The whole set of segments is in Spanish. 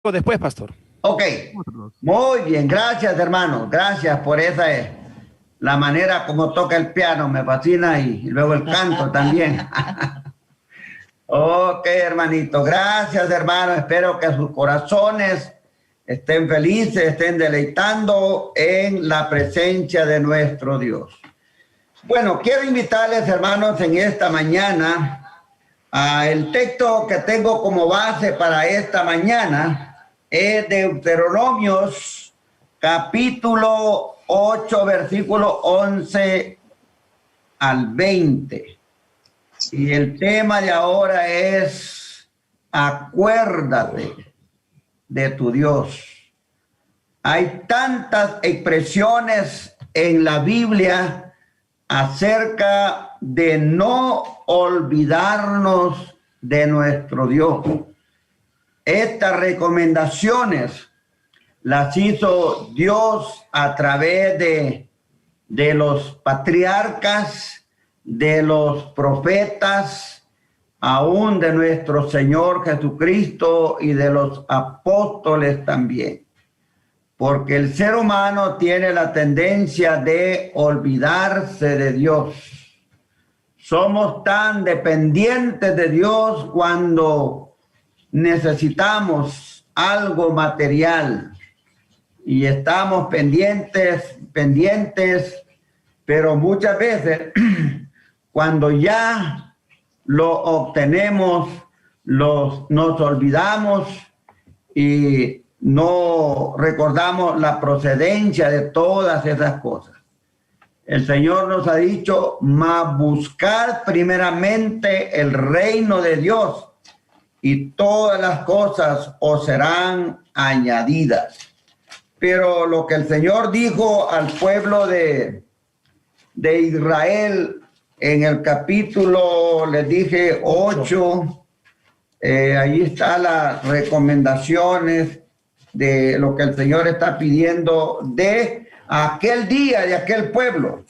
Después, pastor. Ok, muy bien, gracias hermano, gracias por esa, la manera como toca el piano, me fascina y luego el canto también. Ok, hermanito, gracias hermano, espero que sus corazones estén felices, estén deleitando en la presencia de nuestro Dios. Bueno, quiero invitarles hermanos en esta mañana a el texto que tengo como base para esta mañana. Es Deuteronomios capítulo 8, versículo 11 al 20. Y el tema de ahora es: acuérdate de tu Dios. Hay tantas expresiones en la Biblia acerca de no olvidarnos de nuestro Dios. Estas recomendaciones las hizo Dios a través de los patriarcas, de los profetas, aún de nuestro Señor Jesucristo y de los apóstoles también. Porque el ser humano tiene la tendencia de olvidarse de Dios. Somos tan dependientes de Dios cuando necesitamos algo material y estamos pendientes, pero muchas veces cuando ya lo obtenemos, nos olvidamos y no recordamos la procedencia de todas esas cosas. El Señor nos ha dicho: mas buscar primeramente el reino de Dios y todas las cosas os serán añadidas. Pero lo que el Señor dijo al pueblo de Israel en el capítulo, les dije, 8, ahí están las recomendaciones de lo que el Señor está pidiendo de aquel día, de aquel pueblo.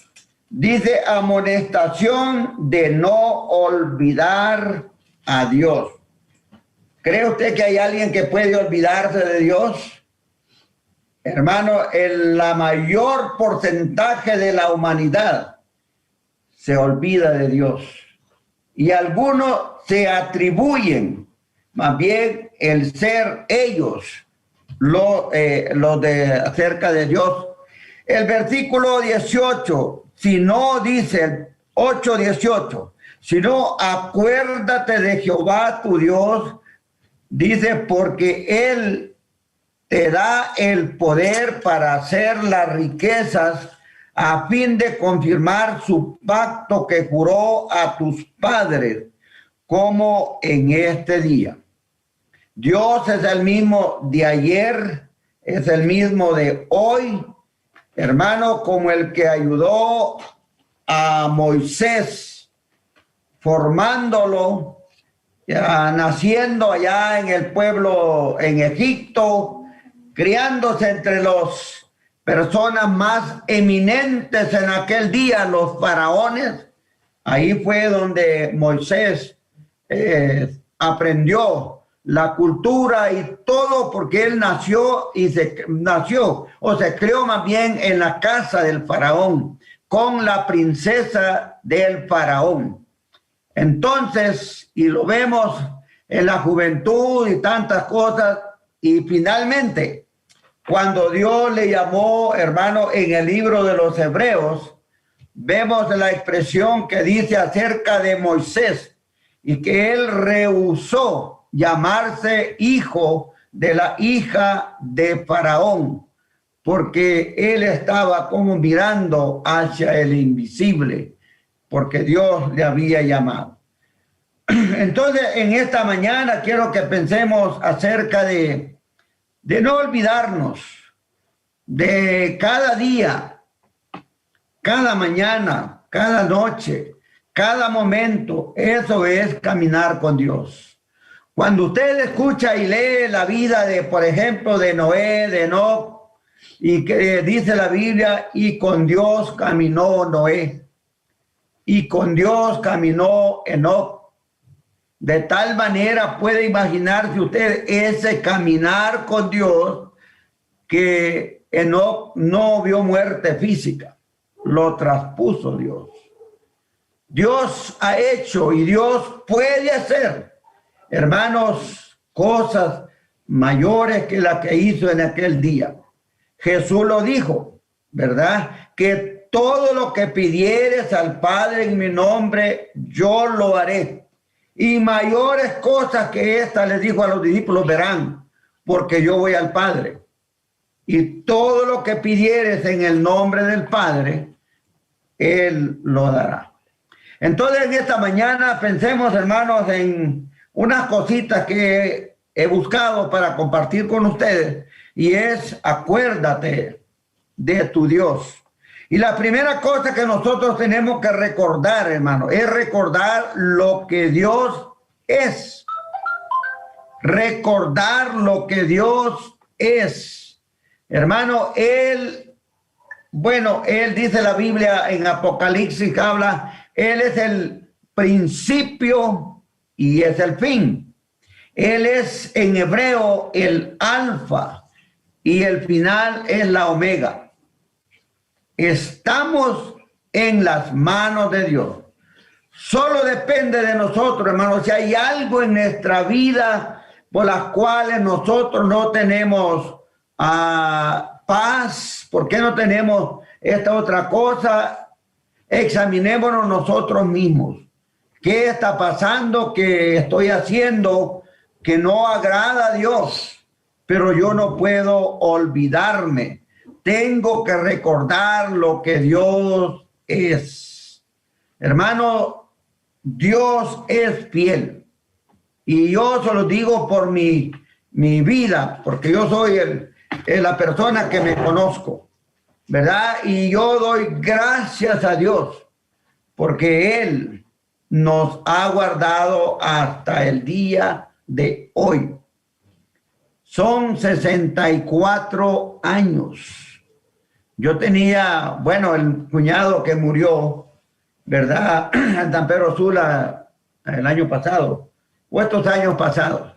Dice: amonestación de no olvidar a Dios. ¿Cree usted que hay alguien que puede olvidarse de Dios? Hermano, la mayor porcentaje de la humanidad se olvida de Dios. Y algunos se atribuyen más bien el ser ellos los de acerca de Dios. El versículo 18, si no, dice el 8:18, si no, acuérdate de Jehová tu Dios. Dice: porque Él te da el poder para hacer las riquezas, a fin de confirmar su pacto que juró a tus padres, como en este día. Dios es el mismo de ayer, es el mismo de hoy, hermano, como el que ayudó a Moisés, formándolo, naciendo allá en el pueblo en Egipto, criándose entre las personas más eminentes en aquel día, los faraones. Ahí fue donde Moisés aprendió la cultura y todo, porque él nació o se crió más bien en la casa del faraón, con la princesa del faraón. Entonces, y lo vemos en la juventud y tantas cosas, y finalmente, cuando Dios le llamó, hermano, en el libro de los Hebreos, vemos la expresión que dice acerca de Moisés, y que él rehusó llamarse hijo de la hija de Faraón, porque él estaba como mirando hacia el invisible, porque Dios le había llamado. Entonces, en esta mañana quiero que pensemos acerca de no olvidarnos de cada día, cada mañana, cada noche, cada momento. Eso es caminar con Dios. Cuando usted escucha y lee la vida de, por ejemplo, de Noé, de Enoc, y que dice la Biblia: y con Dios caminó Noé, y con Dios caminó Enoc. De tal manera puede imaginarse usted ese caminar con Dios, que Enoc no vio muerte física, lo traspuso Dios. Dios ha hecho y Dios puede hacer, hermanos, cosas mayores que las que hizo en aquel día. Jesús lo dijo, ¿verdad? Que todo lo que pidieres al Padre en mi nombre, yo lo haré. Y mayores cosas que esta les dijo a los discípulos verán, porque yo voy al Padre. Y todo lo que pidieres en el nombre del Padre, Él lo dará. Entonces, en esta mañana pensemos, hermanos, en unas cositas que he buscado para compartir con ustedes, y es: acuérdate de tu Dios. Y la primera cosa que nosotros tenemos que recordar, hermano, es recordar lo que Dios es. Recordar lo que Dios es. Hermano, Él dice la Biblia en Apocalipsis, habla, Él es el principio y es el fin. Él es en hebreo el alfa y el final es la omega. Estamos en las manos de Dios. Solo depende de nosotros, hermanos. Si hay algo en nuestra vida por las cuales nosotros no tenemos paz, ¿por qué no tenemos esta otra cosa? Examinémonos nosotros mismos. ¿Qué está pasando? ¿Qué estoy haciendo que no agrada a Dios? Pero yo no puedo olvidarme. Tengo que recordar lo que Dios es. Hermano, Dios es fiel. Y yo se lo digo por mi vida, porque yo soy la persona que me conozco, ¿verdad? Y yo doy gracias a Dios, porque Él nos ha guardado hasta el día de hoy. Son 64 años. Yo tenía, el cuñado que murió, ¿verdad? En San Pedro Sula el año pasado, o estos años pasados.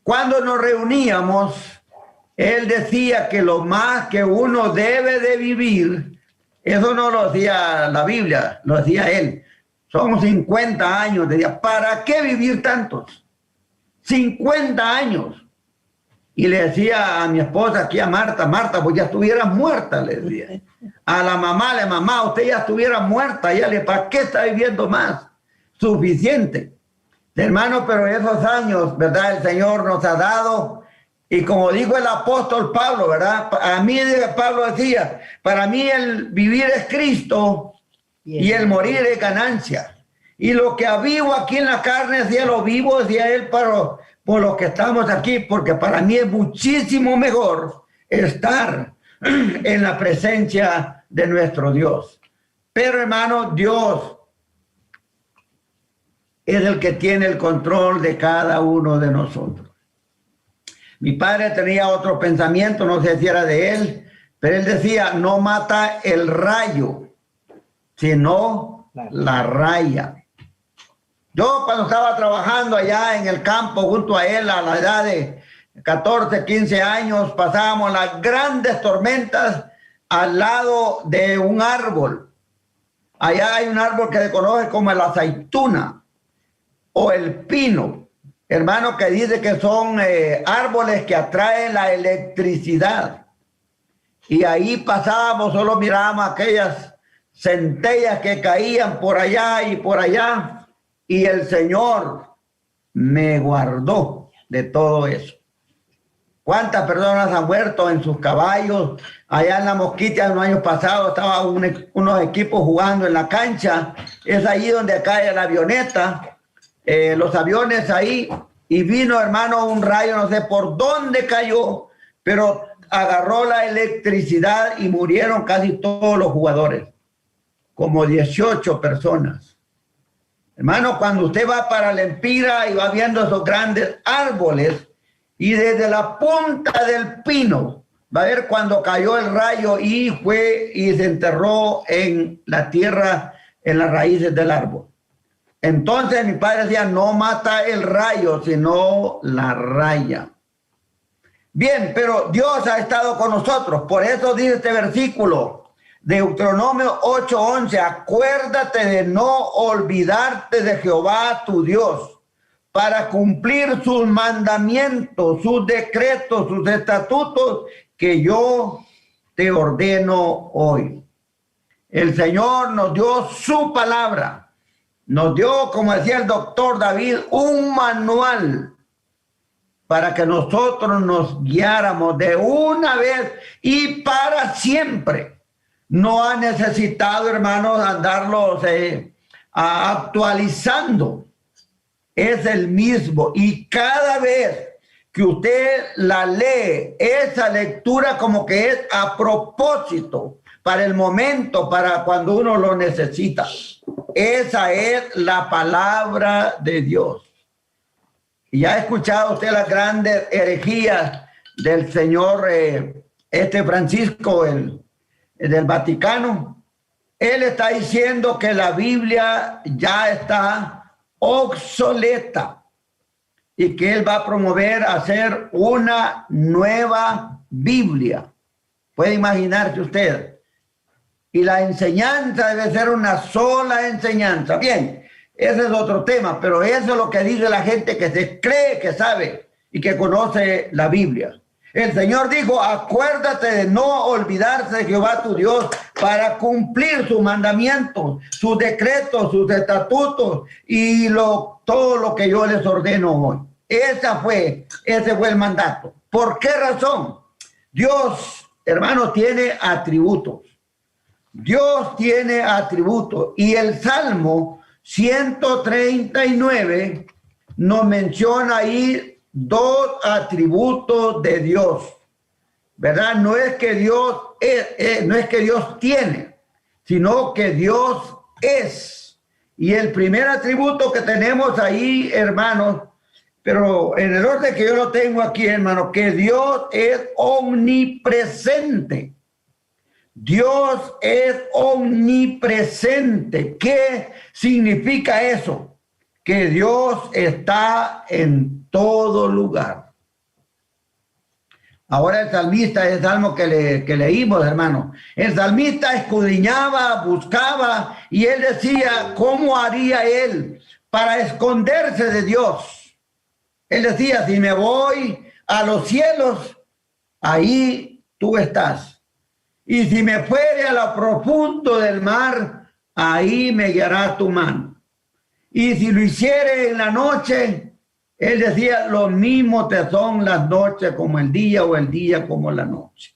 Cuando nos reuníamos, él decía que lo más que uno debe de vivir, eso no lo decía la Biblia, lo decía él. Son 50 años. Decía, ¿para qué vivir tantos? 50 años. Y le decía a mi esposa aquí, a Marta, pues ya estuviera muerta, le decía. A la mamá, usted ya estuviera muerta, ¿para qué está viviendo más? Suficiente. Hermano, pero esos años, ¿verdad? El Señor nos ha dado, y como dijo el apóstol Pablo, ¿verdad? A mí, Pablo decía, para mí el vivir es Cristo y el morir es ganancia. Y lo que vivo aquí en la carne, decía, lo vivo, decía él, por los que estamos aquí, porque para mí es muchísimo mejor estar en la presencia de nuestro Dios. Pero, hermano, Dios es el que tiene el control de cada uno de nosotros. Mi padre tenía otro pensamiento, no sé si era de él, pero él decía, no mata el rayo, sino la raya. Yo cuando estaba trabajando allá en el campo junto a él a la edad de 14, 15 años, pasábamos las grandes tormentas al lado de un árbol. Allá hay un árbol que se conoce como la aceituna o el pino, hermano, que dice que son árboles que atraen la electricidad. Y ahí pasábamos, solo mirábamos aquellas centellas que caían por allá y por allá. Y el Señor me guardó de todo eso. ¿Cuántas personas han muerto en sus caballos? Allá en La Mosquita, en los años pasados, estaban unos equipos jugando en la cancha. Es allí donde cae la avioneta, los aviones ahí. Y vino, hermano, un rayo, no sé por dónde cayó, pero agarró la electricidad y murieron casi todos los jugadores. Como 18 personas. Hermano, cuando usted va para la Empira y va viendo esos grandes árboles, y desde la punta del pino, va a ver cuando cayó el rayo y fue y se enterró en la tierra, en las raíces del árbol. Entonces mi padre decía, no mata el rayo, sino la raya. Bien, pero Dios ha estado con nosotros. Por eso dice este versículo, Deuteronomio 8:11, acuérdate de no olvidarte de Jehová tu Dios, para cumplir sus mandamientos, sus decretos, sus estatutos que yo te ordeno hoy. El Señor nos dio su palabra, nos dio, como decía el doctor David, un manual para que nosotros nos guiáramos de una vez y para siempre. No ha necesitado, hermanos, andarlos actualizando. Es el mismo, y cada vez que usted la lee, esa lectura como que es a propósito, para el momento, para cuando uno lo necesita. Esa es la palabra de Dios. Y ya ha escuchado usted las grandes herejías del señor Francisco, del Vaticano. Él está diciendo que la Biblia ya está obsoleta y que él va a promover hacer una nueva Biblia. Puede imaginarse usted. Y la enseñanza debe ser una sola enseñanza. Bien, ese es otro tema, pero eso es lo que dice la gente que se cree que sabe y que conoce la Biblia. El Señor dijo, acuérdate de no olvidarse de Jehová tu Dios para cumplir sus mandamientos, sus decretos, sus estatutos y todo lo que yo les ordeno hoy. Ese fue el mandato. ¿Por qué razón? Dios, hermanos, tiene atributos. Dios tiene atributos. Y el Salmo 139 nos menciona ahí dos atributos de Dios, ¿verdad? No es que Dios no es que Dios tiene, sino que Dios es. Y el primer atributo que tenemos ahí, hermanos, pero en el orden que yo lo tengo aquí, hermano, que Dios es omnipresente. Dios es omnipresente. ¿Qué significa eso? Que Dios está en todo lugar. Ahora el salmista, el salmo que leímos, hermano, el salmista escudriñaba, buscaba, y él decía, ¿cómo haría él para esconderse de Dios? Él decía, si me voy a los cielos, ahí tú estás. Y si me fuere a lo profundo del mar, ahí me guiará tu mano. Y si lo hiciere en la noche, él decía, lo mismo te son las noches como el día o el día como la noche.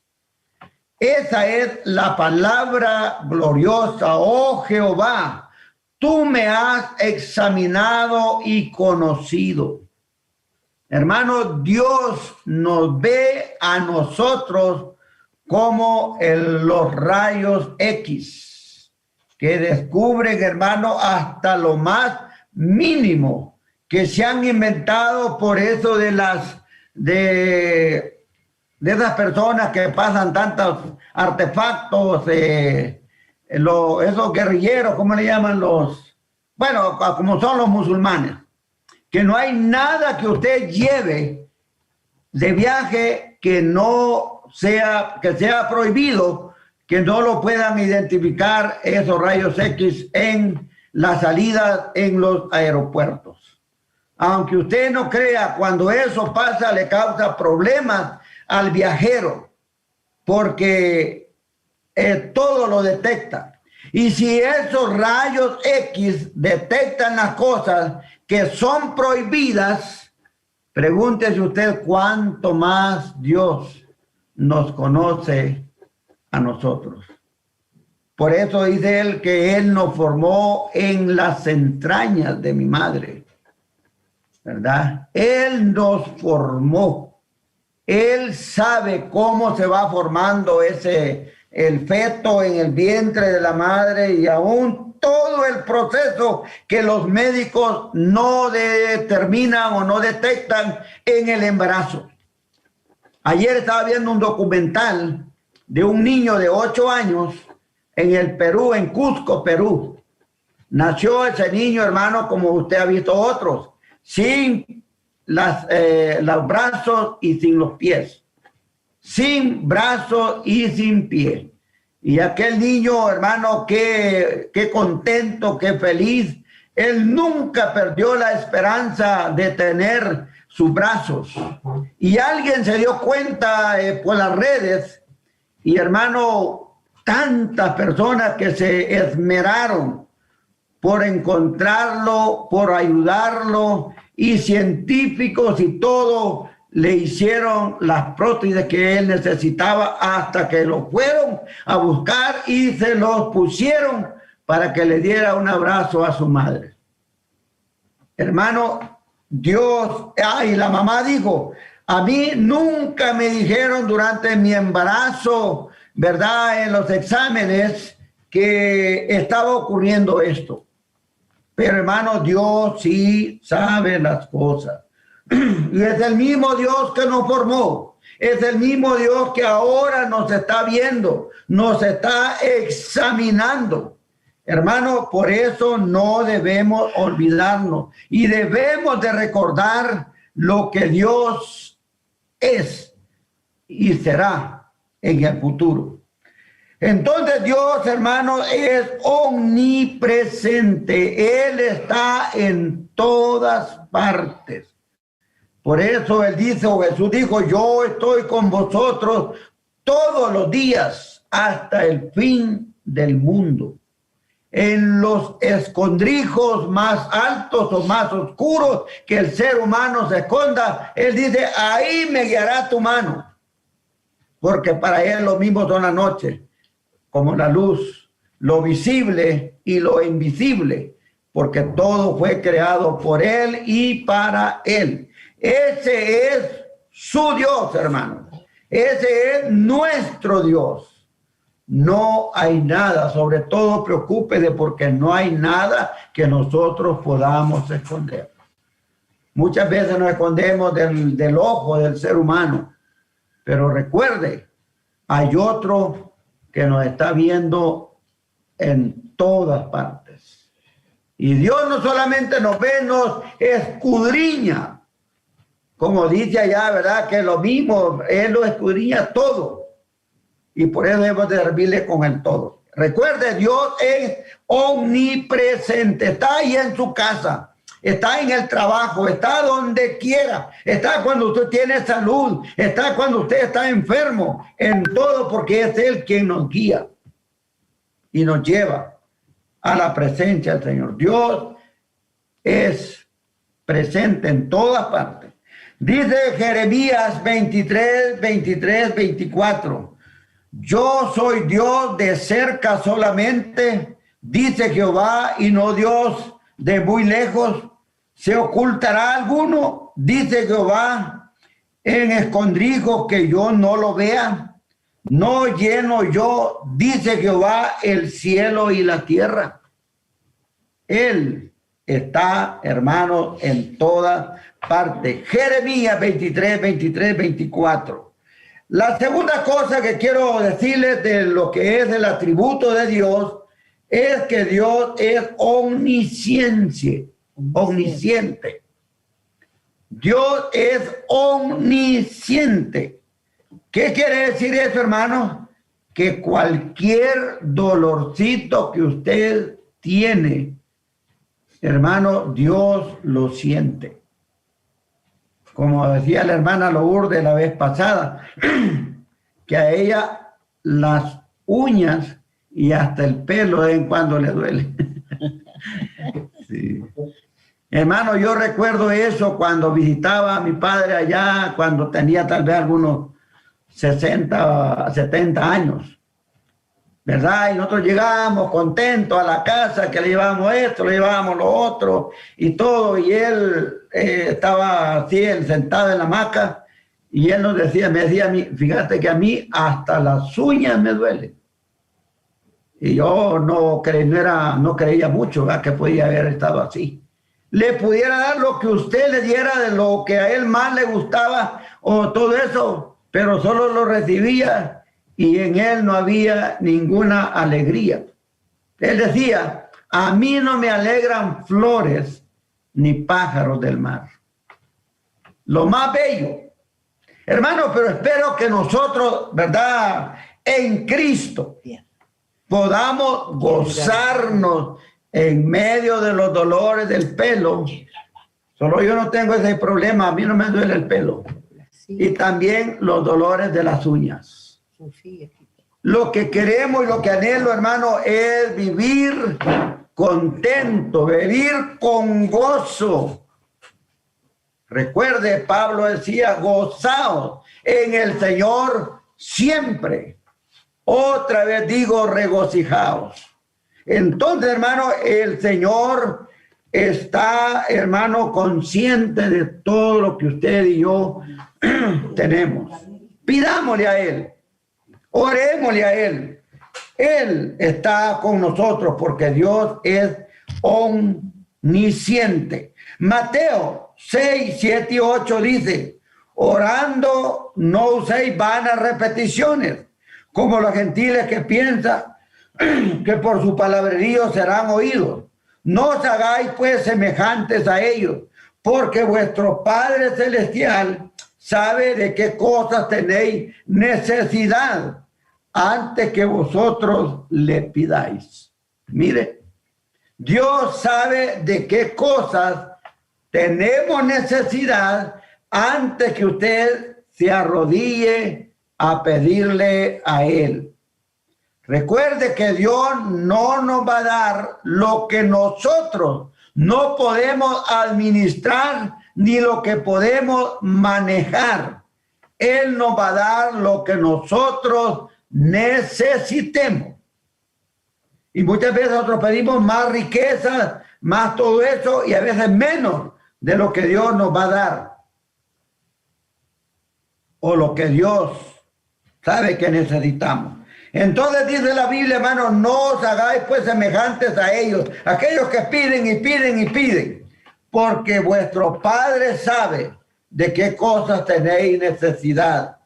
Esa es la palabra gloriosa. Oh Jehová, tú me has examinado y conocido. Hermano, Dios nos ve a nosotros como los rayos X, que descubren, hermano, hasta lo más mínimo que se han inventado por eso de esas personas que pasan tantos artefactos, esos guerrilleros, ¿cómo le llaman bueno, como son los musulmanes? Que no hay nada que usted lleve de viaje que sea prohibido, que no lo puedan identificar esos rayos X en la salida en los aeropuertos. Aunque usted no crea, cuando eso pasa le causa problemas al viajero, porque todo lo detecta. Y si esos rayos X detectan las cosas que son prohibidas, pregúntese usted cuánto más Dios nos conoce a nosotros. Por eso dice él que él nos formó en las entrañas de mi madre, ¿verdad? Él nos formó. Él sabe cómo se va formando el feto en el vientre de la madre, y aún todo el proceso que los médicos no determinan o no detectan en el embarazo. Ayer estaba viendo un documental de un niño de 8 años en el Perú, en Cusco, Perú, nació ese niño, hermano, como usted ha visto otros, sin los brazos y sin los pies. Sin brazos y sin pies. Y aquel niño, hermano, qué contento, qué feliz. Él nunca perdió la esperanza de tener sus brazos. Y alguien se dio cuenta por las redes, y hermano, tantas personas que se esmeraron por encontrarlo, por ayudarlo, y científicos y todo le hicieron las prótesis que él necesitaba hasta que lo fueron a buscar y se los pusieron para que le diera un abrazo a su madre. Hermano, Dios, y la mamá dijo, a mí nunca me dijeron durante mi embarazo, ¿verdad? En los exámenes que estaba ocurriendo esto. Pero hermano, Dios sí sabe las cosas. Y es el mismo Dios que nos formó. Es el mismo Dios que ahora nos está viendo, nos está examinando. Hermano, por eso no debemos olvidarnos y debemos de recordar lo que Dios es y será en el futuro. Entonces Dios, hermano, es omnipresente. Él está en todas partes. Por eso Él dice, o Jesús dijo, yo estoy con vosotros todos los días hasta el fin del mundo. En los escondrijos más altos o más oscuros que el ser humano se esconda, Él dice, ahí me guiará tu mano. Porque para Él lo mismo son las noches, como la luz, lo visible y lo invisible, porque todo fue creado por Él y para Él. Ese es su Dios, hermano. Ese es nuestro Dios. No hay nada, sobre todo preocúpese porque no hay nada que nosotros podamos esconder. Muchas veces nos escondemos del ojo del ser humano, pero recuerde, hay otro que nos está viendo en todas partes. Y Dios no solamente nos ve, nos escudriña. Como dice allá, ¿verdad? Que lo mismo, Él lo escudriña todo. Y por eso debemos de servirle con el todo. Recuerde, Dios es omnipresente. Está ahí en su casa. Está en el trabajo. Está donde quiera. Está cuando usted tiene salud. Está cuando usted está enfermo. En todo, porque es Él quien nos guía. Y nos lleva a la presencia del Señor. Dios es presente en todas partes. Dice Jeremías 23, 24. Yo soy Dios de cerca solamente, dice Jehová, y no Dios de muy lejos. ¿Se ocultará alguno? Dice Jehová, en escondrijos que yo no lo vea. No lleno yo, dice Jehová, el cielo y la tierra. Él está, hermano, en todas partes. Jeremías 23, 24. La segunda cosa que quiero decirles de lo que es el atributo de Dios es que Dios es omnisciente. Dios es omnisciente. ¿Qué quiere decir eso, hermano? Que cualquier dolorcito que usted tiene, hermano, Dios lo siente. Como decía la hermana Lourdes la vez pasada, que a ella las uñas y hasta el pelo de vez en cuando le duele. Sí. Hermano, yo recuerdo eso cuando visitaba a mi padre allá, cuando tenía tal vez algunos 60, 70 años, ¿verdad? Y nosotros llegábamos contentos a la casa, que le llevábamos esto, le llevábamos lo otro y todo, y él estaba así, él sentado en la hamaca, y él nos decía, me decía a mí, fíjate que a mí hasta las uñas me duelen. Y yo no creía mucho, ¿verdad? Que podía haber estado así. Le pudiera dar lo que usted le diera de lo que a él más le gustaba o todo eso, pero solo lo recibía y en él no había ninguna alegría. Él decía, A mí no me alegran flores ni pájaros del mar. Lo más bello. Hermano, pero espero que nosotros, ¿verdad? En Cristo podamos gozarnos en medio de los dolores del pelo. Solo yo no tengo ese problema, a mí no me duele el pelo. Y también los dolores de las uñas. Lo que queremos y lo que anhelo, hermano, es vivir contento, vivir con gozo. Recuerde, Pablo decía, gozaos en el Señor siempre. Otra vez digo, regocijaos. Entonces, hermano, el Señor está, hermano, consciente de todo lo que usted y yo tenemos. Pidámosle a Él, orémosle a Él. Él está con nosotros porque Dios es omnisciente. Mateo 6, 7 y 8 dice, orando no uséis vanas repeticiones, como los gentiles que piensan que por su palabrerío serán oídos. No os hagáis pues semejantes a ellos, porque vuestro Padre Celestial sabe de qué cosas tenéis necesidad antes que vosotros le pidáis. Mire, Dios sabe de qué cosas tenemos necesidad antes que usted se arrodille a pedirle a Él. Recuerde que Dios no nos va a dar lo que nosotros no podemos administrar ni lo que podemos manejar. Él nos va a dar lo que nosotros necesitemos. Y muchas veces nosotros pedimos más riqueza, más todo eso, y a veces menos de lo que Dios nos va a dar. O lo que Dios sabe que necesitamos. Entonces dice la Biblia, hermano, no os hagáis pues semejantes a ellos, aquellos que piden y piden y piden, porque vuestro Padre sabe de qué cosas tenéis necesidad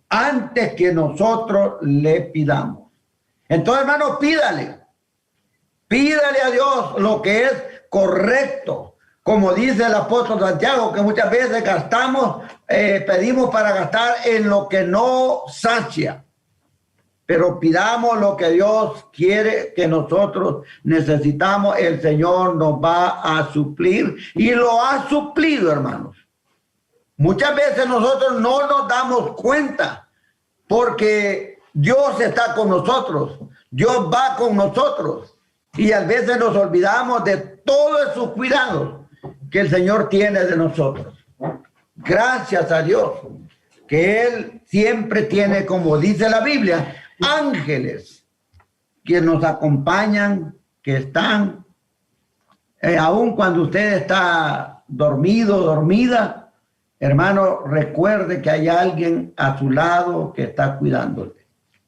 antes que nosotros le pidamos. Entonces, hermano, pídale a Dios lo que es correcto, como dice el apóstol Santiago, que muchas veces gastamos, pedimos para gastar en lo que no sacia. Pero pidamos lo que Dios quiere que nosotros necesitamos. El Señor nos va a suplir y lo ha suplido, hermanos. Muchas veces nosotros no nos damos cuenta porque Dios está con nosotros. Dios va con nosotros. Y a veces nos olvidamos de todos sus cuidados que el Señor tiene de nosotros. Gracias a Dios que Él siempre tiene, como dice la Biblia, ángeles que nos acompañan, que están, aun cuando usted está dormido, dormida, hermano, recuerde que hay alguien a su lado que está cuidándole.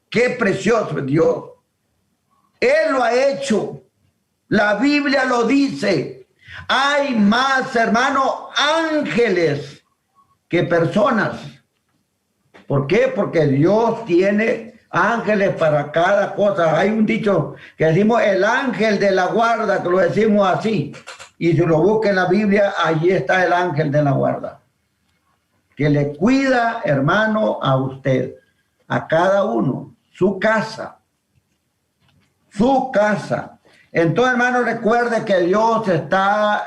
Qué precioso es Dios. Él lo ha hecho. La Biblia lo dice. Hay más, hermano, ángeles que personas. ¿Por qué? Porque Dios tiene ángeles para cada cosa. Hay un dicho que decimos el ángel de la guarda, que lo decimos así. Y si lo busca en la Biblia, allí está el ángel de la guarda. Que le cuida, hermano, a usted, a cada uno, su casa. Su casa. Entonces, hermano, recuerde que Dios está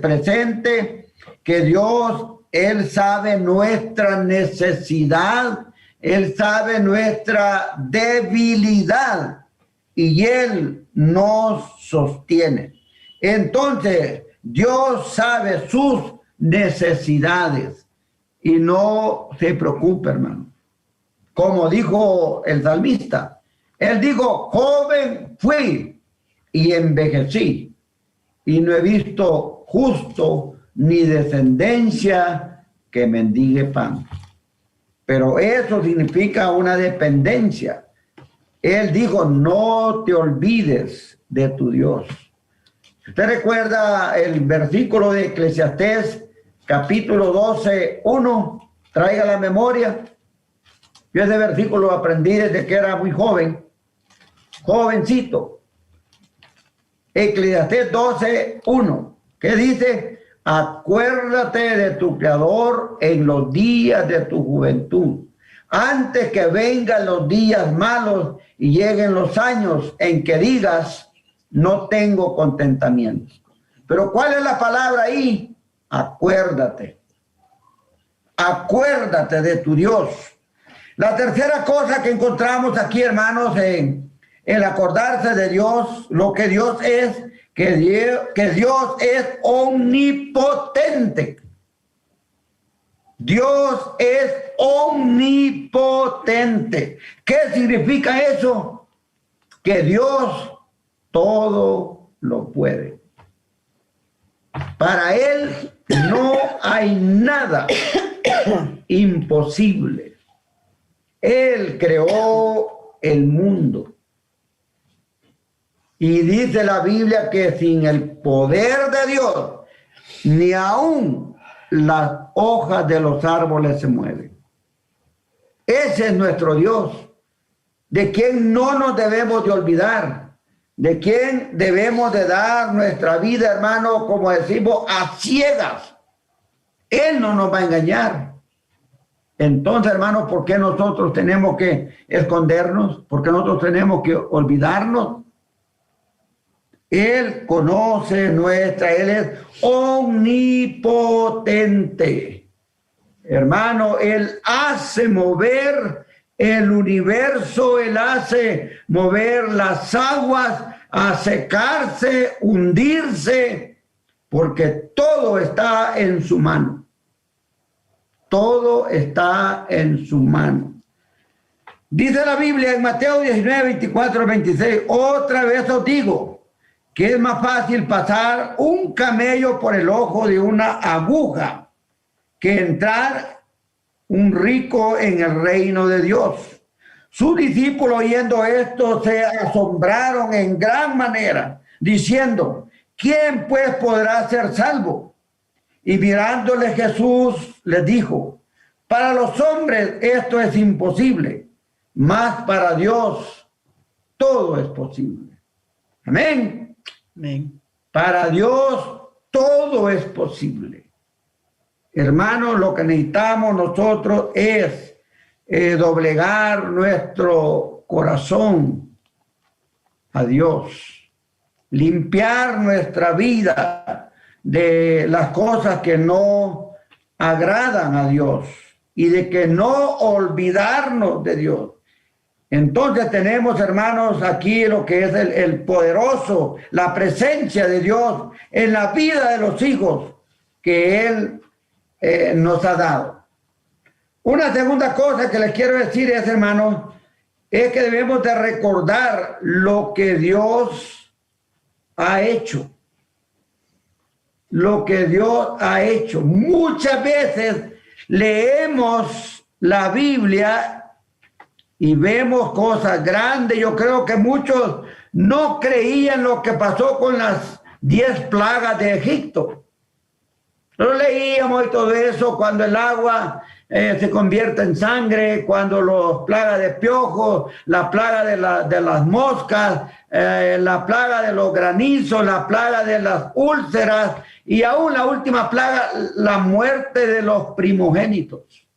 presente, que Dios, Él sabe nuestra necesidad, Él sabe nuestra debilidad y Él nos sostiene. Entonces, Dios sabe sus necesidades y no se preocupe, hermano. Como dijo el salmista, él dijo, joven fui y envejecí y no he visto justo ni descendencia que mendigue pan. Pero eso significa una dependencia. Él dijo, no te olvides de tu Dios. ¿Usted recuerda el versículo de Eclesiastés, capítulo 12, 1? Traiga la memoria. Yo ese versículo lo aprendí desde que era muy joven, jovencito. Eclesiastés 12:1, que dice: acuérdate de tu Creador en los días de tu juventud, antes que vengan los días malos y lleguen los años en que digas, no tengo contentamiento. Pero ¿cuál es la palabra ahí? Acuérdate. Acuérdate de tu Dios. La tercera cosa que encontramos aquí, hermanos, en el acordarse de Dios, lo que Dios es, que Dios es omnipotente. Dios es omnipotente. ¿Qué significa eso? Que Dios todo lo puede. Para Él no hay nada imposible. Él creó el mundo. Y dice la Biblia que sin el poder de Dios, ni aún las hojas de los árboles se mueven. Ese es nuestro Dios, de quien no nos debemos de olvidar, de quien debemos de dar nuestra vida, hermano, como decimos, a ciegas. Él no nos va a engañar. Entonces, hermano, ¿por qué nosotros tenemos que escondernos? ¿Por qué nosotros tenemos que olvidarnos? Él conoce Él es omnipotente. Hermano, Él hace mover el universo, Él hace mover las aguas a secarse, hundirse, porque todo está en su mano. Todo está en su mano. Dice la Biblia en Mateo 19, 24, 26, otra vez os digo que es más fácil pasar un camello por el ojo de una aguja que entrar un rico en el reino de Dios. Sus discípulos, oyendo esto, se asombraron en gran manera, diciendo, ¿quién pues podrá ser salvo? Y mirándole Jesús les dijo, para los hombres esto es imposible, mas para Dios todo es posible. Amén. Amén. Para Dios todo es posible. Hermanos, lo que necesitamos nosotros es doblegar nuestro corazón a Dios, limpiar nuestra vida de las cosas que no agradan a Dios y de que no olvidarnos de Dios. Entonces tenemos, hermanos, aquí lo que es el poderoso, la presencia de Dios en la vida de los hijos que Él nos ha dado. Una segunda cosa que les quiero decir es, hermanos, es que debemos de recordar lo que Dios ha hecho. Lo que Dios ha hecho. Muchas veces leemos la Biblia y vemos cosas grandes. Yo creo que muchos no creían lo que pasó con las 10 plagas de Egipto. Lo leíamos y todo eso, cuando el agua se convierte en sangre, cuando las plagas de piojos, la plaga de las moscas, la plaga de los granizos, la plaga de las úlceras y aún la última plaga, la muerte de los primogénitos.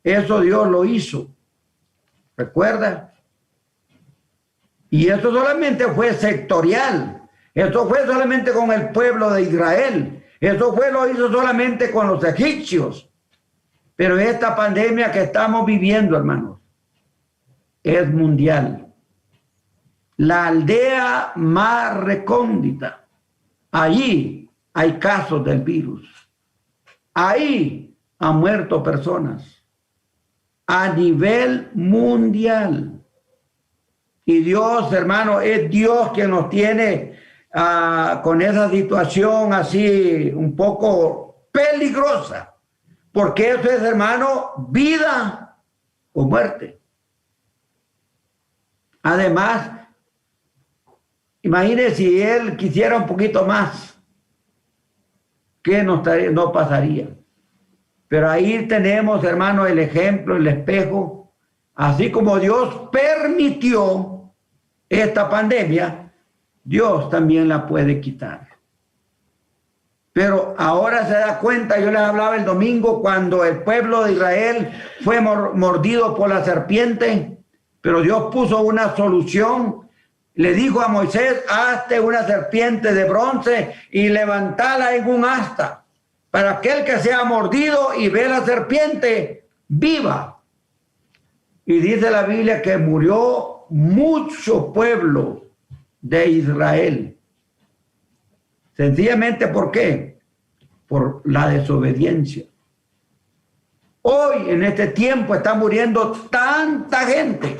Eso Dios lo hizo. ¿Recuerda? Y eso solamente fue sectorial. Eso fue solamente con el pueblo de Israel. Eso lo hizo solamente con los egipcios. Pero esta pandemia que estamos viviendo, hermanos, es mundial. La aldea más recóndita, allí hay casos del virus. Ahí han muerto personas a nivel mundial. Y Dios, hermano, es Dios quien nos tiene con esa situación así un poco peligrosa. Porque eso es, hermano, vida o muerte. Además, imagínese si Él quisiera un poquito más, ¿qué no pasaría? Pero ahí tenemos, hermano, el ejemplo, el espejo. Así como Dios permitió esta pandemia, Dios también la puede quitar. Pero ahora se da cuenta, yo les hablaba el domingo, cuando el pueblo de Israel fue mordido por la serpiente, pero Dios puso una solución. Le dijo a Moisés: hazte una serpiente de bronce y levantala en un asta, para aquel que sea mordido y ve la serpiente, viva. Y dice la Biblia que murió mucho pueblo de Israel. Sencillamente, ¿por qué? Por la desobediencia. Hoy, en este tiempo, está muriendo tanta gente.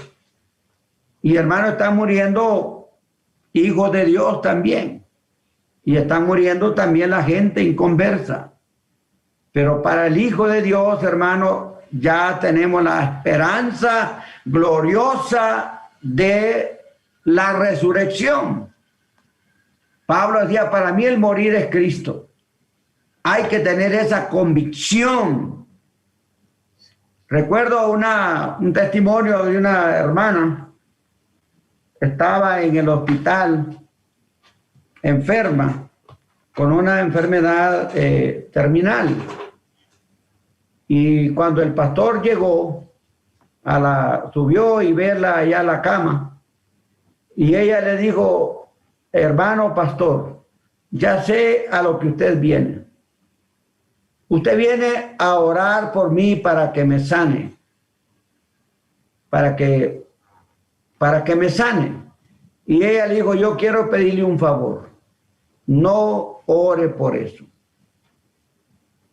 Y hermano, están muriendo hijos de Dios también. Y están muriendo también la gente inconversa. Pero para el Hijo de Dios, hermano, ya tenemos la esperanza gloriosa de la resurrección. Pablo decía: para mí el morir es Cristo. Hay que tener esa convicción. Recuerdo un testimonio de una hermana. Estaba en el hospital enferma con una enfermedad terminal. Y cuando el pastor llegó, subió y verla allá a la cama, y ella le dijo: hermano pastor, ya sé a lo que usted viene. Usted viene a orar por mí para que me sane. Para que me sane. Y ella le dijo: yo quiero pedirle un favor. No ore por eso.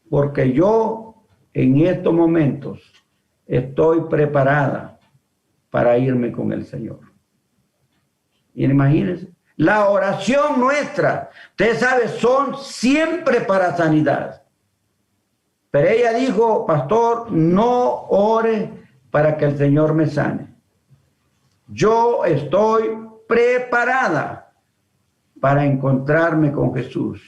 Porque yo en estos momentos estoy preparada para irme con el Señor. Y imagínense, la oración nuestra, ustedes saben, son siempre para sanidad. Pero ella dijo: pastor, no ore para que el Señor me sane. Yo estoy preparada para encontrarme con Jesús.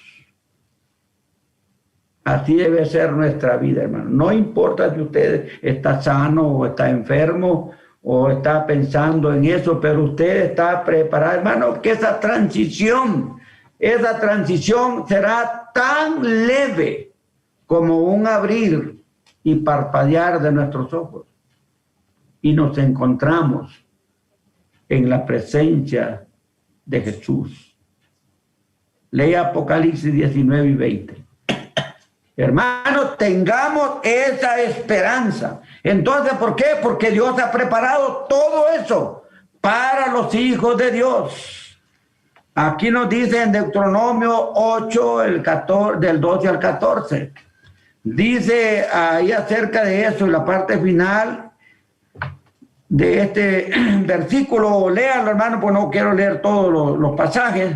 Así debe ser nuestra vida, hermano. No importa si usted está sano o está enfermo o está pensando en eso, pero usted está preparado, hermano, que esa transición será tan leve como un abrir y parpadear de nuestros ojos. Y nos encontramos en la presencia de Jesús. Lea Apocalipsis 19 y 20. Hermanos, tengamos esa esperanza. Entonces, ¿por qué? Porque Dios ha preparado todo eso para los hijos de Dios. Aquí nos dice en Deuteronomio 8, del 12 al 14. Dice ahí acerca de eso, en la parte final de este versículo. Léanlo, hermano, pues no quiero leer todos los pasajes.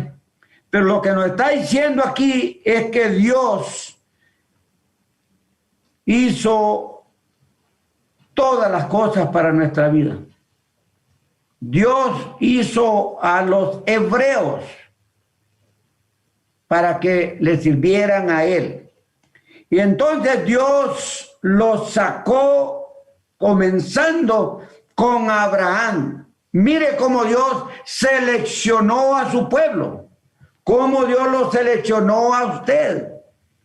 Pero lo que nos está diciendo aquí es que Dios hizo todas las cosas para nuestra vida. Dios hizo a los hebreos para que le sirvieran a Él. Y entonces Dios los sacó comenzando con Abraham. Mire cómo Dios seleccionó a su pueblo, cómo Dios lo seleccionó a usted.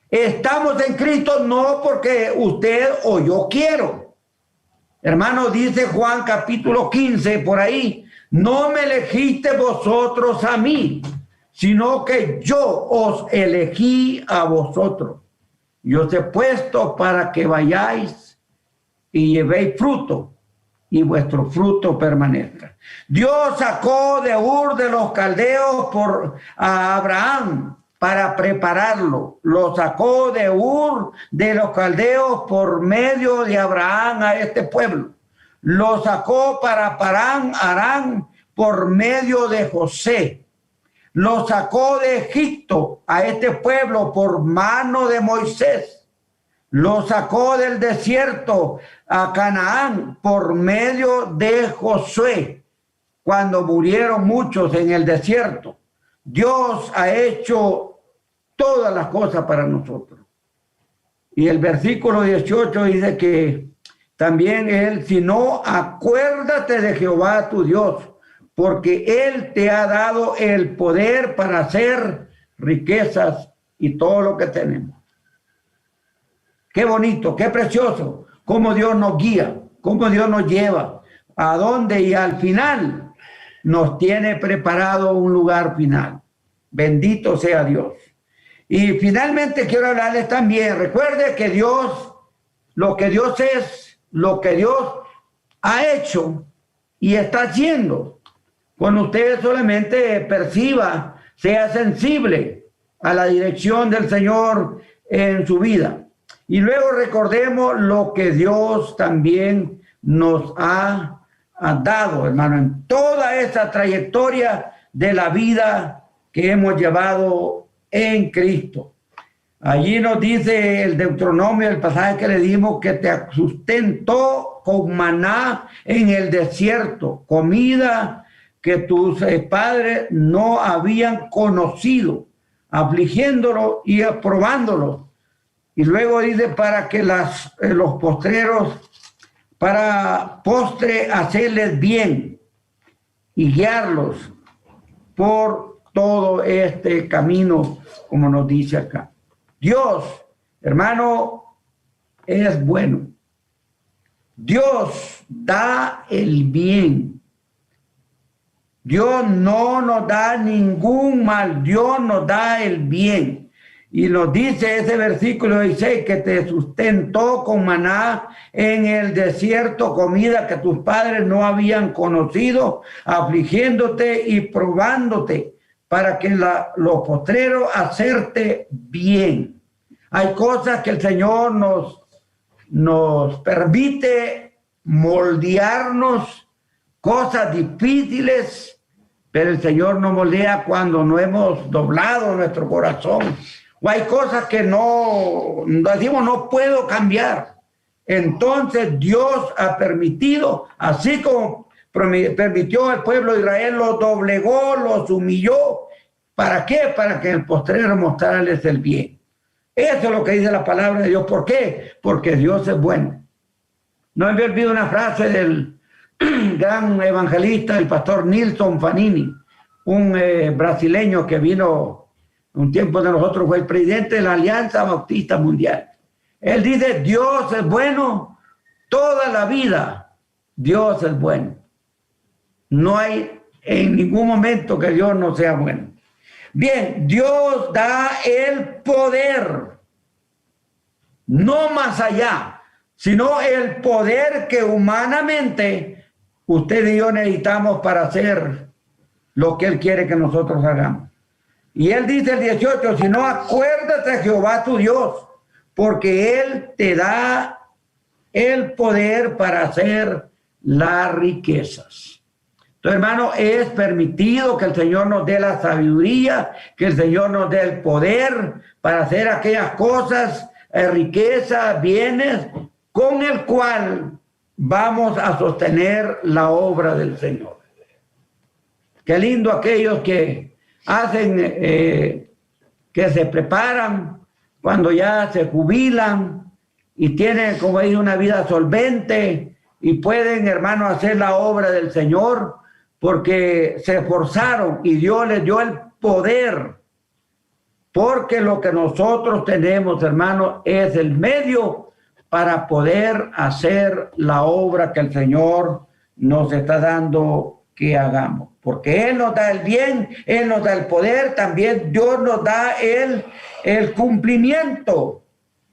Estamos en Cristo no porque usted o yo quiero. Hermano, dice Juan capítulo 15 por ahí: no me elegiste vosotros a mí, sino que yo os elegí a vosotros. Y os he puesto para que vayáis y llevéis fruto, y vuestro fruto permanezca. Dios sacó de Ur de los Caldeos a Abraham para prepararlo. Lo sacó de Ur de los Caldeos por medio de Abraham a este pueblo. Lo sacó para Parán, Harán, por medio de José. Lo sacó de Egipto a este pueblo por mano de Moisés. Lo sacó del desierto a Canaán por medio de Josué, cuando murieron muchos en el desierto. Dios ha hecho todas las cosas para nosotros. Y el versículo 18 dice que también Él: si no, acuérdate de Jehová tu Dios, porque Él te ha dado el poder para hacer riquezas y todo lo que tenemos. Qué bonito, qué precioso, cómo Dios nos guía, cómo Dios nos lleva, a dónde, y al final nos tiene preparado un lugar final. Bendito sea Dios. Y finalmente quiero hablarles también, recuerde que Dios, lo que Dios es, lo que Dios ha hecho y está haciendo, cuando usted solamente perciba, sea sensible a la dirección del Señor en su vida. Y luego recordemos lo que Dios también nos ha dado, hermano, en toda esa trayectoria de la vida que hemos llevado en Cristo. Allí nos dice el Deuteronomio, el pasaje que le dimos, que te sustentó con maná en el desierto, comida que tus padres no habían conocido, afligiéndolo y aprobándolo. Y luego dice, para que los postreros, para postre hacerles bien y guiarlos por todo este camino, como nos dice acá. Dios, hermano, es bueno. Dios da el bien. Dios no nos da ningún mal. Dios nos da el bien. Y nos dice ese versículo 16, que te sustentó con maná en el desierto, comida que tus padres no habían conocido, afligiéndote y probándote, para que los postreros hacerte bien. Hay cosas que el Señor nos permite moldearnos, cosas difíciles, pero el Señor nos moldea cuando no hemos doblado nuestro corazón. O hay cosas que no decimos, no puedo cambiar. Entonces Dios ha permitido, así como permitió al pueblo de Israel, los doblegó, los humilló. ¿Para qué? Para que el postrero mostrarles el bien. Eso es lo que dice la palabra de Dios. ¿Por qué? Porque Dios es bueno. No me olvido una frase del gran evangelista, el pastor Nilson Fanini, un brasileño que vino un tiempo de nosotros, fue el presidente de la Alianza Bautista Mundial. Él dice, Dios es bueno toda la vida. Dios es bueno. No hay en ningún momento que Dios no sea bueno. Bien, Dios da el poder, no más allá, sino el poder que humanamente usted y yo necesitamos para hacer lo que Él quiere que nosotros hagamos. Y Él dice el 18, si no, acuérdate de Jehová tu Dios, porque Él te da el poder para hacer las riquezas. Entonces, hermano, es permitido que el Señor nos dé la sabiduría, que el Señor nos dé el poder para hacer aquellas cosas, riquezas, bienes, con el cual vamos a sostener la obra del Señor. Qué lindo aquellos que hacen, que se preparan cuando ya se jubilan y tienen, como dice, una vida solvente y pueden, hermano, hacer la obra del Señor porque se esforzaron y Dios les dio el poder. Porque lo que nosotros tenemos, hermano, es el medio para poder hacer la obra que el Señor nos está dando que hagamos. Porque Él nos da el bien, Él nos da el poder, también Dios nos da el cumplimiento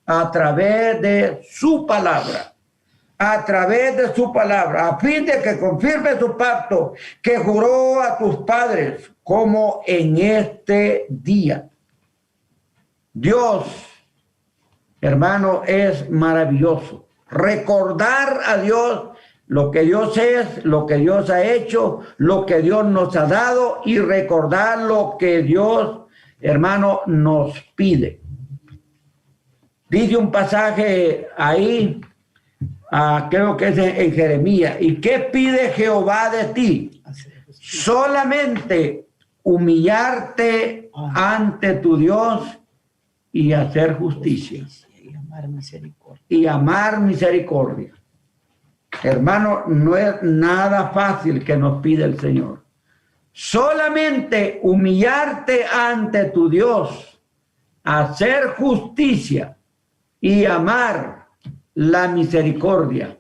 a través de su palabra. A través de su palabra, a fin de que confirme su pacto que juró a tus padres, como en este día. Dios, hermano, es maravilloso. Recordar a Dios lo que Dios es, lo que Dios ha hecho, lo que Dios nos ha dado y recordar lo que Dios, hermano, nos pide. Dice un pasaje ahí, creo que es en Jeremías. ¿Y qué pide Jehová de ti? Solamente humillarte ante tu Dios y hacer justicia. Y amar misericordia. Hermano, no es nada fácil que nos pide el Señor. solamente humillarte ante tu Dios, hacer justicia y amar la misericordia.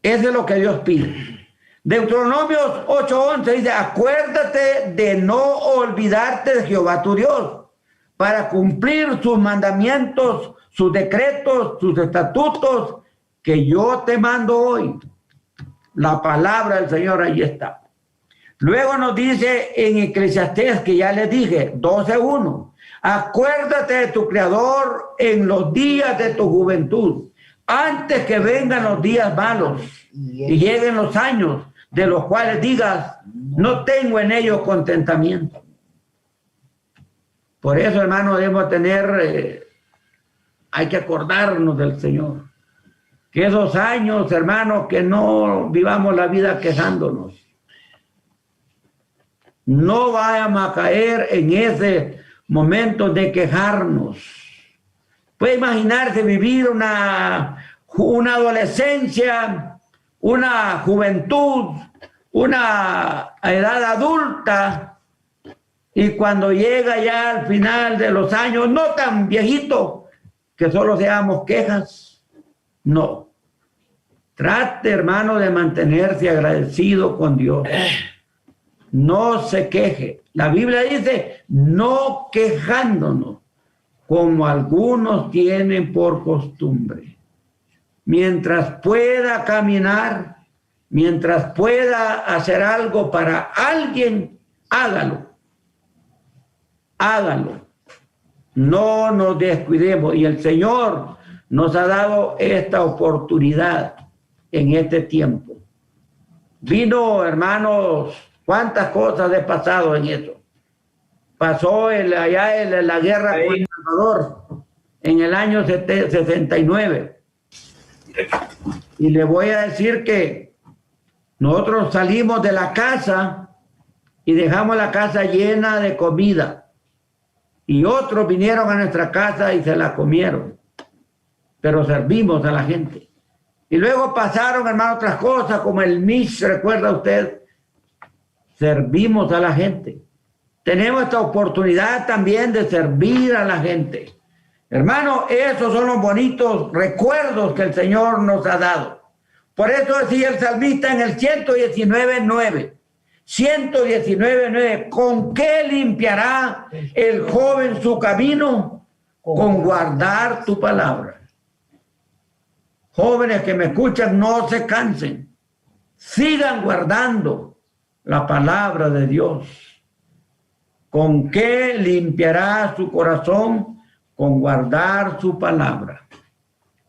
Eso es lo que Dios pide. Deuteronomios 8:11 dice, acuérdate de no olvidarte de Jehová tu Dios, para cumplir sus mandamientos, sus decretos, sus estatutos, que yo te mando hoy. La palabra del Señor ahí está. Luego nos dice en Eclesiastés, que ya les dije, 12:1, acuérdate de tu Creador en los días de tu juventud, antes que vengan los días malos y lleguen los años de los cuales digas, no tengo en ellos contentamiento. Por eso, hermano, debemos tener, hay que acordarnos del Señor. Que esos años, hermanos, que no vivamos la vida quejándonos. No vayamos a caer en ese momento de quejarnos. Puede imaginarse vivir una adolescencia, una juventud, una edad adulta, y cuando llega ya al final de los años, no tan viejito, que solo seamos quejas. No. Trate, hermano, de mantenerse agradecido con Dios. No se queje. La Biblia dice, no quejándonos, como algunos tienen por costumbre. Mientras pueda caminar, mientras pueda hacer algo para alguien, hágalo. Hágalo. No nos descuidemos. Y el Señor nos ha dado esta oportunidad en este tiempo. Vino, hermanos, cuántas cosas he pasado en eso. Pasó allá en la guerra con El Salvador en el año 69. Y le voy a decir que nosotros salimos de la casa y dejamos la casa llena de comida. Y otros vinieron a nuestra casa y se la comieron. Pero servimos a la gente. Y luego pasaron, hermano, otras cosas como el MIS, ¿recuerda usted? Servimos a la gente. Tenemos esta oportunidad también de servir a la gente. Hermano, esos son los bonitos recuerdos que el Señor nos ha dado. Por eso decía el salmista en el 119:9. 119:9. ¿Con qué limpiará el joven su camino? Con guardar tu palabra. Jóvenes que me escuchan, no se cansen. Sigan guardando la palabra de Dios. ¿Con qué limpiará su corazón? Con guardar su palabra.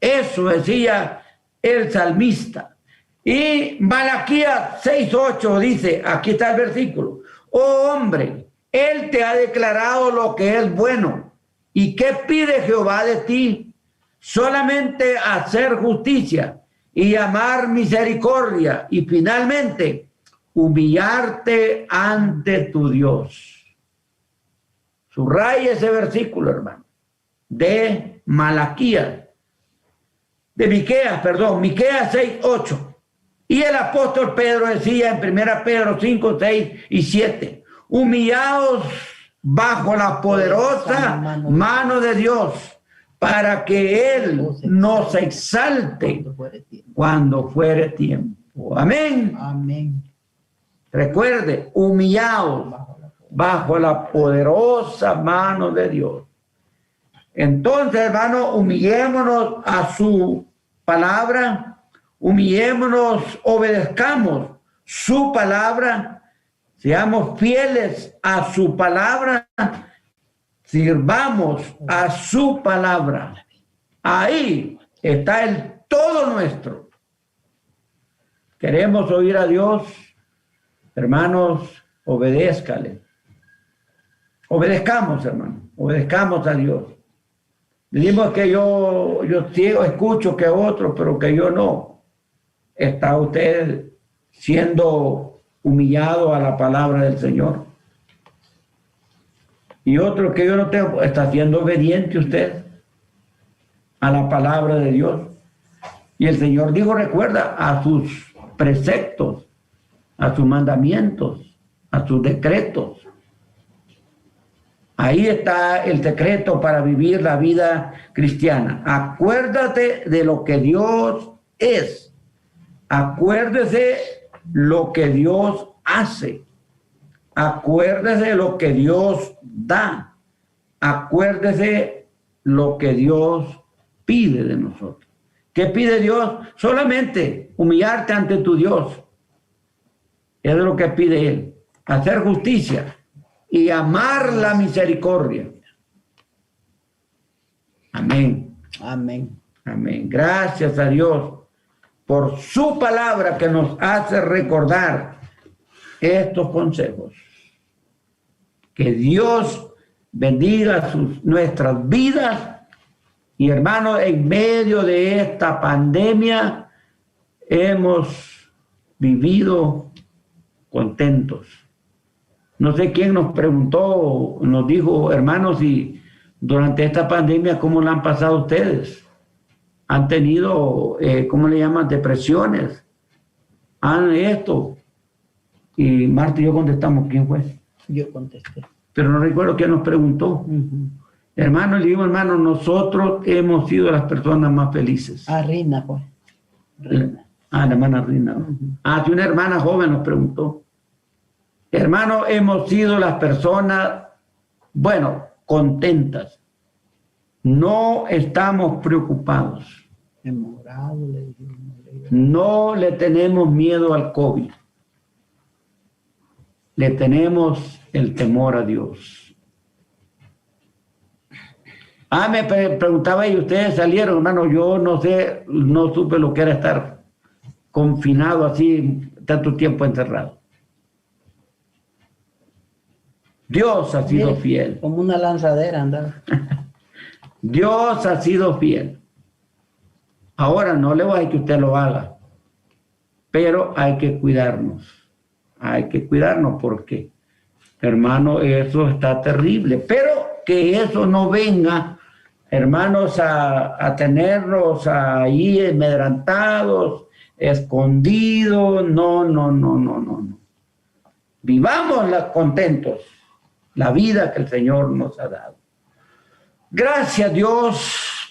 Eso decía el salmista. Y Malaquías 6:8 dice, aquí está el versículo, oh hombre, él te ha declarado lo que es bueno. ¿Y qué pide Jehová de ti? Solamente hacer justicia y amar misericordia y finalmente humillarte ante tu Dios. Subraya ese versículo, hermano, de Malaquías, de Miqueas 6:8. Y el apóstol Pedro decía en 1 Pedro 5:6-7, humillaos bajo la poderosa mano de Dios, para que Él nos exalte cuando fuere tiempo. Amén. Amén. Recuerde, humillaos bajo la poderosa mano de Dios. Entonces, hermano, humillémonos a su palabra, humillémonos, obedezcamos su palabra, seamos fieles a su palabra, sirvamos a su palabra. Ahí está el todo nuestro. Queremos oír a Dios, hermanos, obedézcale. Obedezcamos, hermano, obedezcamos a Dios. Decimos que yo escucho que otro, pero que yo no. ¿Está usted siendo humillado a la palabra del Señor? Y otro que yo no tengo, ¿está siendo obediente usted a la palabra de Dios? Y el Señor dijo, recuerda, a sus preceptos, a sus mandamientos, a sus decretos. Ahí está el secreto para vivir la vida cristiana. Acuérdate de lo que Dios es. Acuérdese lo que Dios hace. Acuérdese de lo que Dios da. Acuérdese lo que Dios pide de nosotros. ¿Qué pide Dios? Solamente humillarte ante tu Dios. Es lo que pide Él. Hacer justicia y amar la misericordia. Amén. Amén. Amén. Gracias a Dios por su palabra que nos hace recordar estos consejos. Que Dios bendiga nuestras vidas. Y hermanos, en medio de esta pandemia hemos vivido contentos. No sé quién nos preguntó, nos dijo, hermanos, y durante esta pandemia, ¿cómo la han pasado ustedes? ¿Han tenido, cómo le llaman, depresiones? ¿Han esto? Y Marta y yo contestamos, ¿quién fue? Yo contesté. Pero no recuerdo quién nos preguntó. Hermano, le digo, hermano, nosotros hemos sido las personas más felices. Rina, pues. Rina. La hermana Rina. Si una hermana joven nos preguntó. Hermano, hemos sido las personas, bueno, contentas. No estamos preocupados. Enamorado, le dije. No le tenemos miedo al COVID. Le tenemos el temor a Dios. Me preguntaba, ¿y ustedes salieron, hermano? Yo no sé, no supe lo que era estar confinado así tanto tiempo encerrado. Dios ha sido fiel. Como una lanzadera andaba. Dios ha sido fiel. Ahora no le voy a decir que usted lo haga, pero hay que cuidarnos. Hay que cuidarnos porque, hermano, eso está terrible. Pero que eso no venga, hermanos, a tenernos ahí amedrentados, escondidos. No. Vivamos contentos la vida que el Señor nos ha dado. Gracias, Dios,